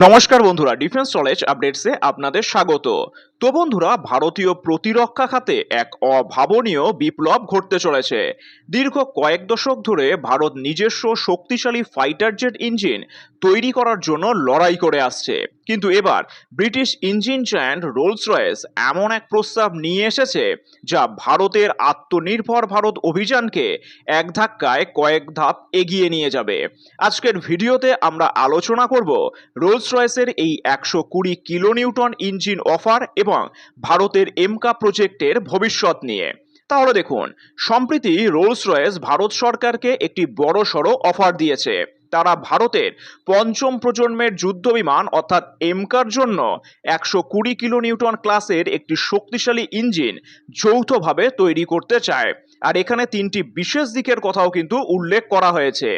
নমস্কার বন্ধুরা, defence knowledge আপডেটসে আপনাদের স্বাগত। তো বন্ধুরা, ভারতীয় প্রতিরক্ষা খাতে এক অভাবনীয় বিপ্লব ঘটতে চলেছে। দীর্ঘ কয়েক দশক ধরে ভারত নিজস্ব শক্তিশালী ফাইটার জেট ইঞ্জিন তৈরি করার জন্য লড়াই করে আসছে, কিন্তু এবার British engine giant Rolls Royce এমন এক প্রস্তাব নিয়ে এসেছে যা ভারতের আত্মনির্ভর ভারত অভিযানকে এক ধাক্কায় কয়েক ধাপ এগিয়ে নিয়ে যাবে। আজকের ভিডিওতে আমরা আলোচনা করব রোলস রয়েসের এই 120 কিলোনিউটন ইঞ্জিন অফার এবং ভারতের এমকা প্রজেক্টের ভবিষ্যৎ নিয়ে। তাহলে দেখুন, সম্প্রতি রোলস রয়েস ভারত সরকারকে একটি বড়সড় অফার দিয়েছে। তারা ভারতের পঞ্চম প্রজন্মের যুদ্ধ বিমান অর্থাৎ এমকার জন্য 120 কিলোনিউটন ক্লাসের একটি শক্তিশালী ইঞ্জিন যৌথভাবে তৈরি করতে চায়। আর এখানে তিনটি বিশেষ দিকের কথাও কিন্তু উল্লেখ করা হয়েছে।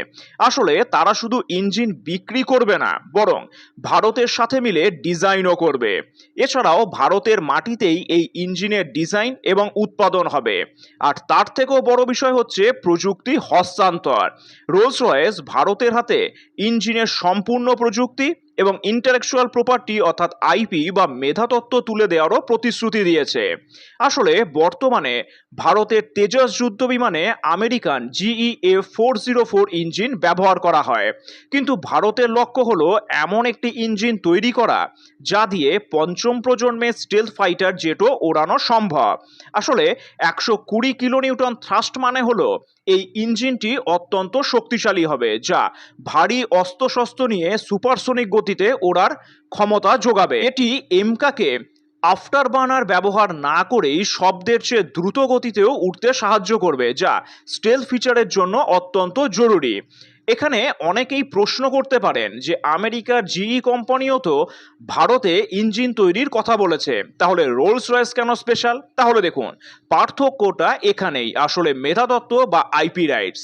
আসলে তারা শুধু ইঞ্জিন বিক্রি করবে না, বরং ভারতের সাথে মিলে ডিজাইনও করবে। এছাড়াও ভারতের মাটিতেই এই ইঞ্জিনের ডিজাইন এবং উৎপাদন হবে। আর তার থেকেও বড় বিষয় হচ্ছে প্রযুক্তি হস্তান্তর। রোলস রয়েস ভারতের হাতে ইঞ্জিনের সম্পূর্ণ প্রযুক্তি এবং ইন্টেলেকচুয়াল প্রপার্টি অর্থাৎ আইপি বা মেধাতত্ত্ব তুলে দেওয়ারও প্রতিশ্রুতি দিয়েছে। আসলে বর্তমানে ভারতের তেজস যুদ্ধ বিমানে আমেরিকান GEA-404 ইঞ্জিন ব্যবহার করা হয়, কিন্তু ভারতের লক্ষ্য হলো এমন একটি ইঞ্জিন তৈরি করা যা দিয়ে পঞ্চম প্রজন্মের স্টেলথ ফাইটার জেটও ওড়ানো সম্ভব। আসলে 120 কিলোনিউটন থ্রাস্ট মানে হলো এই ইঞ্জিনটি অত্যন্ত শক্তিশালী হবে, যা ভারী অস্ত্রশস্ত্র নিয়ে সুপারসনিক গতিতে ওড়ার ক্ষমতা যোগাবে। এটি এমকাকে আফটার বার্নার ব্যবহার না করেই শব্দের চেয়ে দ্রুত গতিতেও উঠতে সাহায্য করবে, যা স্টেলথ ফিচারের জন্য অত্যন্ত জরুরি। এখানে অনেকেই প্রশ্ন করতে পারেন যে আমেরিকার জিই কোম্পানিও তো ভারতে ইঞ্জিন তৈরির কথা বলেছে, তাহলে রোলস রয়েস কেন স্পেশাল? তাহলে দেখুন, পার্থক্যটা এখানেই। আসলে মেধাতত্ত্ব বা আইপি রাইটস,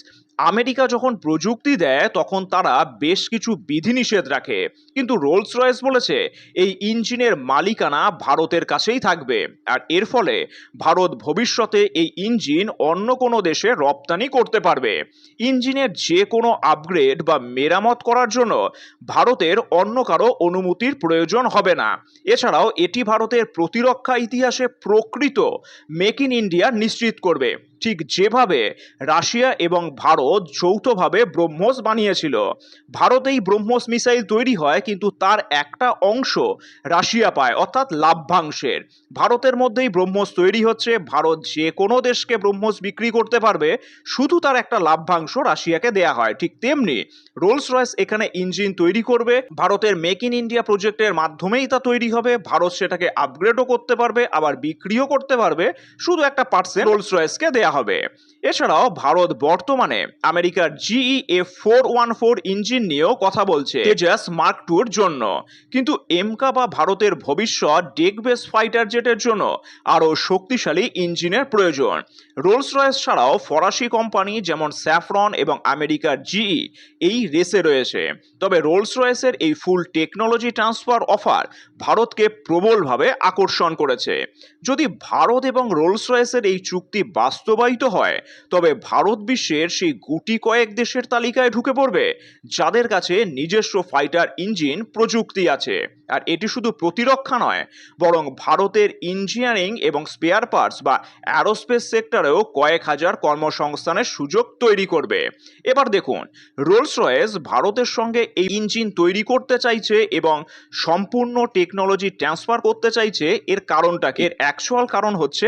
আমেরিকা যখন প্রযুক্তি দেয় তখন তারা বেশ কিছু বিধিনিষেধ রাখে, কিন্তু রোলস রয়েস বলেছে এই ইঞ্জিনের মালিকানা ভারতের কাছেই থাকবে। আর এর ফলে ভারত ভবিষ্যতে এই ইঞ্জিন অন্য কোনো দেশে রপ্তানি করতে পারবে। ইঞ্জিনের যে কোনো আপগ্রেড বা মেরামত করার জন্য ভারতের অন্য কারো অনুমতির প্রয়োজন হবে না। এছাড়াও এটি ভারতের প্রতিরক্ষা ইতিহাসে প্রকৃত মেক ইন ইন্ডিয়া নিশ্চিত করবে, ঠিক যেভাবে রাশিয়া এবং ভারত যৌথভাবে ব্রহ্মোস বানিয়েছিল। ভারতেই ব্রহ্মোস মিসাইল তৈরি হয়, কিন্তু তার একটা অংশ রাশিয়া পায়, অর্থাৎ লাভ্যাংশের। ভারতের মধ্যেই ব্রহ্মোস তৈরি হচ্ছে, ভারত যে কোনো দেশকে ব্রহ্মোস বিক্রি করতে পারবে, শুধু তার একটা লাভ্যাংশ রাশিয়াকে দেয়া হয়। ঠিক তেমনি রোলস রয়েস এখানে ইঞ্জিন তৈরি করবে, ভারতের মেক ইন ইন্ডিয়া প্রজেক্টের মাধ্যমেই তা তৈরি হবে। ভারত সেটাকে আপগ্রেডও করতে পারবে, আবার বিক্রিও করতে পারবে, শুধু একটা পার্সেন্ট রোলস রয়েসকে দেয়া হবে। এছাড়াও ভারত বর্তমানে আমেরিকার GEA-414 ইঞ্জিন নিয়েও কথা বলছে তেজাস মার্ক টুর জন্য, কিন্তু এমকা বা ভারতের ভবিষ্যৎ ডেক বেস ফাইটার জেটের জন্য আরও শক্তিশালী ইঞ্জিনের প্রয়োজন। রোলস রয়েস ছাড়াও ফরাসি কোম্পানি যেমন স্যাফরন এবং আমেরিকার জিই এই রেসে রয়েছে। তবে রোলস রয়েসের এই ফুল টেকনোলজি ট্রান্সফার অফার ভারতকে প্রবলভাবে আকর্ষণ করেছে। যদি ভারত এবং রোলস রয়েসের এই চুক্তি বাস্তবায়িত হয়, তবে ভারত বিশ্বের সেই গুটি কয়েক দেশের তালিকায় ঢুকে পড়বে যাদের কাছে নিজস্ব ফাইটার ইঞ্জিন প্রযুক্তি আছে। আর এটি শুধু প্রতিরক্ষা নয়, বরং ভারতের ইঞ্জিনিয়ারিং এবং স্পেয়ার পার্টস বা অ্যারোস্পেস সেক্টরেও কয়েক হাজার কর্মসংস্থানের সুযোগ তৈরি করবে। এবার দেখুন, রোলস রয়েস ভারতের সঙ্গে এই ইঞ্জিন তৈরি করতে চাইছে এবং সম্পূর্ণ টেকনোলজি ট্রান্সফার করতে চাইছে। এর কারণটাকে, এর অ্যাকচুয়াল কারণ হচ্ছে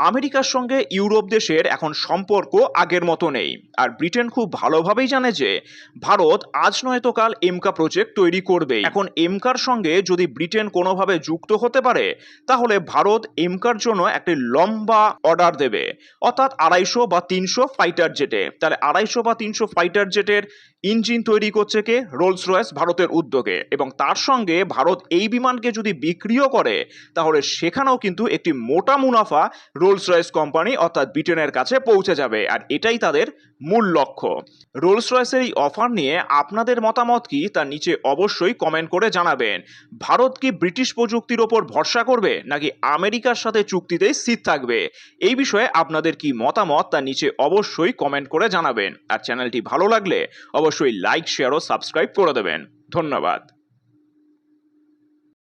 আমেরিকার সঙ্গে ইউরোপ দেশের এখন সম্পর্ক আগের মতো নেই। আর ব্রিটেন খুব ভালোভাবেই জানে যে ভারত আজ নয়তো কাল এমকা প্রজেক্ট তৈরি করবে। এখন এমকার সঙ্গে যদি ব্রিটেন কোনোভাবে যুক্ত হতে পারে, তাহলে ভারত এমকার জন্য একটি লম্বা অর্ডার দেবে, অর্থাৎ 250 বা 300 ফাইটার জেটে। তাহলে 250 বা 300 ফাইটার জেটের ইঞ্জিন তৈরি করছে কে? রোলস রয়েস ভারতের উদ্যোগে। এবং তার সঙ্গে ভারত এই বিমানকে যদি বিক্রিও করে, তাহলে সেখানেও কিন্তু একটি মোটা মুনাফা রোলস রয়েস কোম্পানি অর্থাৎ ব্রিটেনের কাছে পৌঁছে যাবে। আর এটাই তাদের মূল লক্ষ্য। রোলস রয়েসের এই অফার নিয়ে আপনাদের মতামত কি, তা নিচে অবশ্যই কমেন্ট করে জানাবেন। ভারত কি ব্রিটিশ প্রযুক্তির ওপর ভরসা করবে, নাকি আমেরিকার সাথে চুক্তিতেই স্থির থাকবে? এই বিষয়ে আপনাদের কি মতামত, তা নিচে অবশ্যই কমেন্ট করে জানাবেন। আর চ্যানেলটি ভালো লাগলে অবশ্যই লাইক, শেয়ার ও সাবস্ক্রাইব করে দেবেন। ধন্যবাদ।